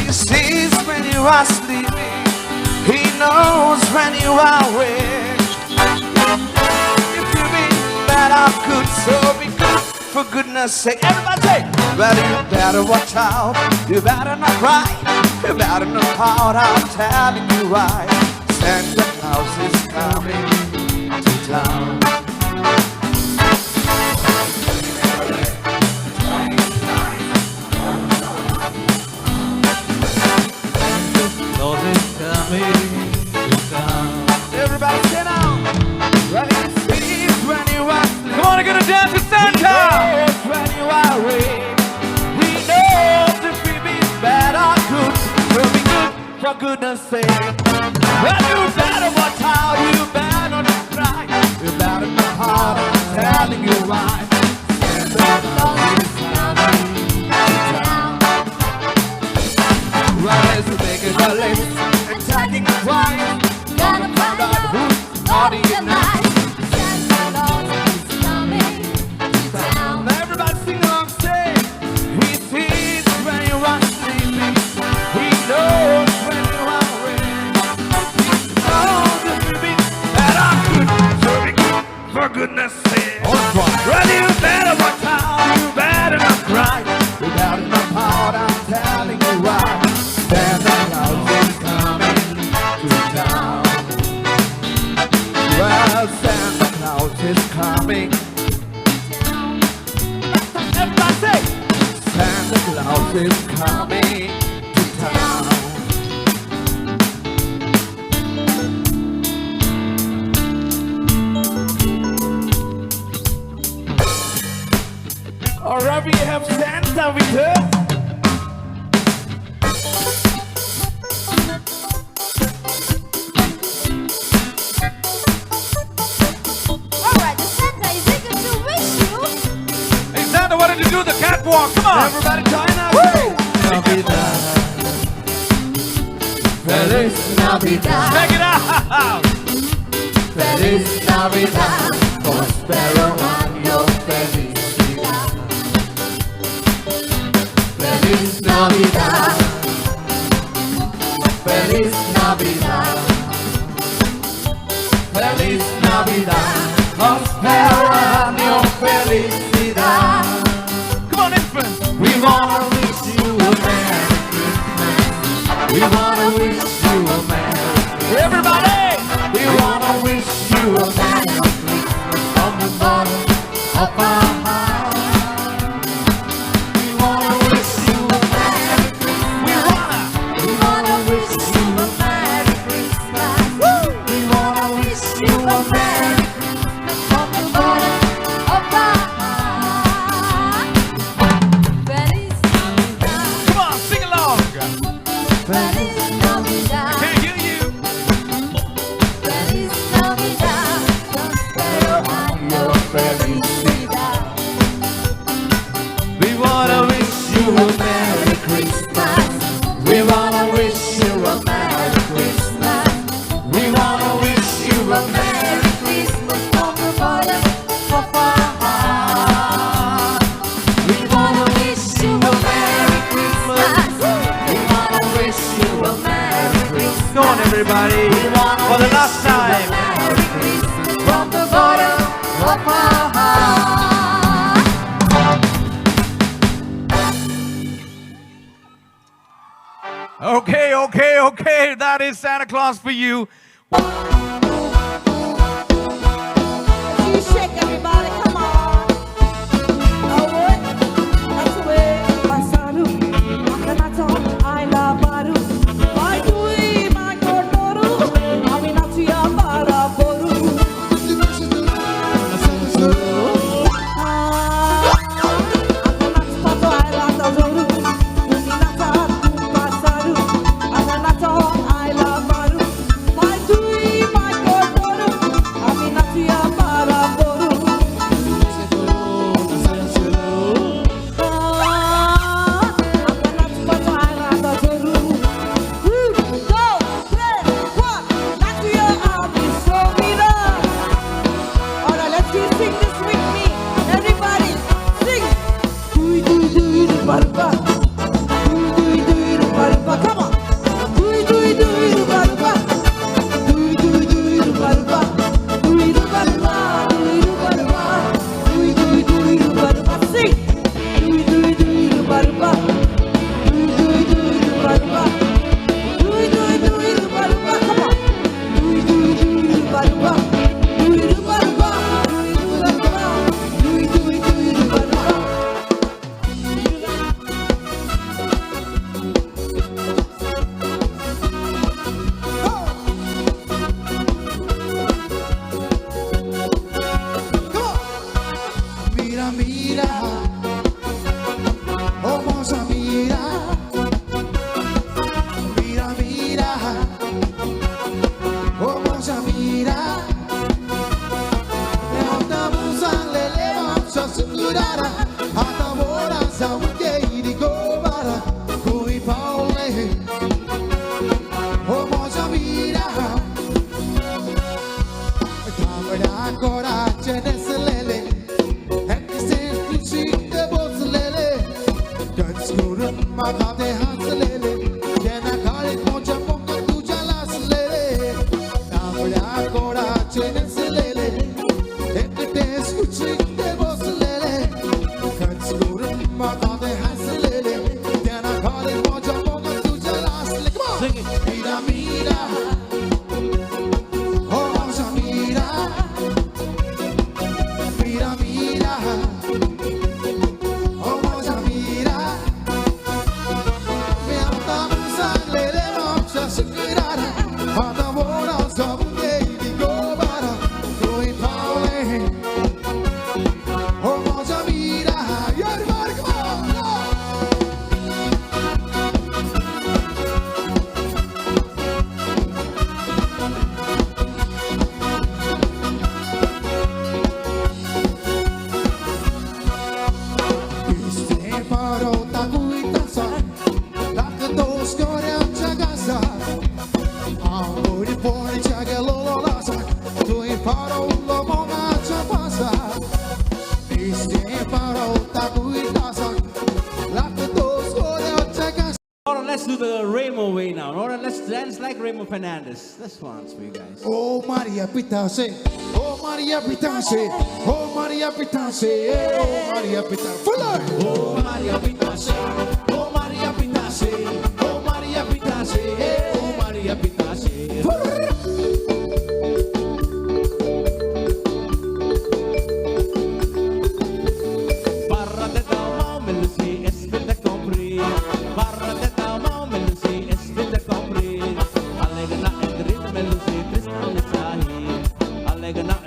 He sees when you are sleeping. He knows when you are awake. If you mean bad or good, so be good, for goodness sake. Everybody say, well, you better watch out. You better not cry. You better not pout. I'm telling you why. Santa Claus is coming to town. Everybody sit down. Well, he sees when you are sleeping. Come on, I'm gonna dance with Santa. He knows when you are awake. He knows if we be bad or good. We'll be good, for goodness sake. Well, you better watch out. You better not cry. You better not hard. I'm telling you why. Santa Claus is coming to town. Well, let's make it a list. Attacking the wine. Gonna find out who's naughty and nice. Santa Claus is coming to town. Everybody sing along, say. He sees when you are sleeping. He knows when you are awake. He knows if you be bad or good. So be good, for goodness sake. Well, you better watch out. You better not cry. You better not pout. I'm telling you why. Santa Claus is coming to town. Well, Santa Claus is coming. Everybody say, Santa Claus is coming to town. Alright, we have Santa with us. Alright, the Santa is eager to wish you. Hey, Santa, why don't you do the catwalk? Come on. Everybody join us. Navidad, Feliz Navidad. Check it out. Feliz Navidad. Prospero año, felicidad. Feliz Navidad. Feliz Navidad. Feliz Navidad. Prospero año, felicidad. Come on, infant. We wanna wish you a Merry Christmas. We wanna wish you a Merry Christmas. Everybody! We wanna wish you a Merry Christmas from the bottom of our heart. We wanna wish you a Merry Christmas. We wanna wish you a Merry Christmas. We wanna wish you a Merry Christmas from the bottom of our heart. Feliz Navidad, Come on, sing along. Feliz Navidad, Can't hear you. Feliz Navidad, prospero año, felicidad. We wanna wish you a Merry Christmas. We wanna wish you a Merry Christmas. We wanna wish you a Merry Christmas from the bottom of our heart. We wanna wish you a Merry Christmas. We wanna wish you a Merry Christmas. Go on, everybody. For the last time. Merry Christmas from the bottom of our heart. Okay. That is Santa Claus for you. You shake everybody, come on. Oh, what? That's the way. Pasaru, Akanato, I love Baru. Why do we, my God, Boru? Aminatia, Bara, Boru. Akanato, I love the Zoru. Uminata, Pasaru, Akanato, I love Baru. Why do we, Oh, moza, mira. Mira, mira. Oh, moza, mira. Me alcanza le democha sikirara. Hata vora sabunge di gobara. Noi paule. Oh, moza, mira. Everybody, come on. Este paro takuitasa. Dos corrente casa, amor e pone chaga lolasa, tu e para o lobo na chapasa. Este para o taco e casa, lá que dos corrente casa. Alright, let's do the Ramo way now. Alright, let's dance like Ramo Fernandez. This one's for you guys. Oh Maria Pitase, oh Maria Pitase, oh Maria Pitase, oh Maria Pitase. Fuller. Oh Maria Pitase, oh Maria Pitase, oh Maria Pitase, oh Maria Pitase. Barra de Dalmau, Melusi, este te compri. Barra de Dalmau, Melusi, este te compri. Alegna Endrit, Melusi, Tristan Lisahi. Alegna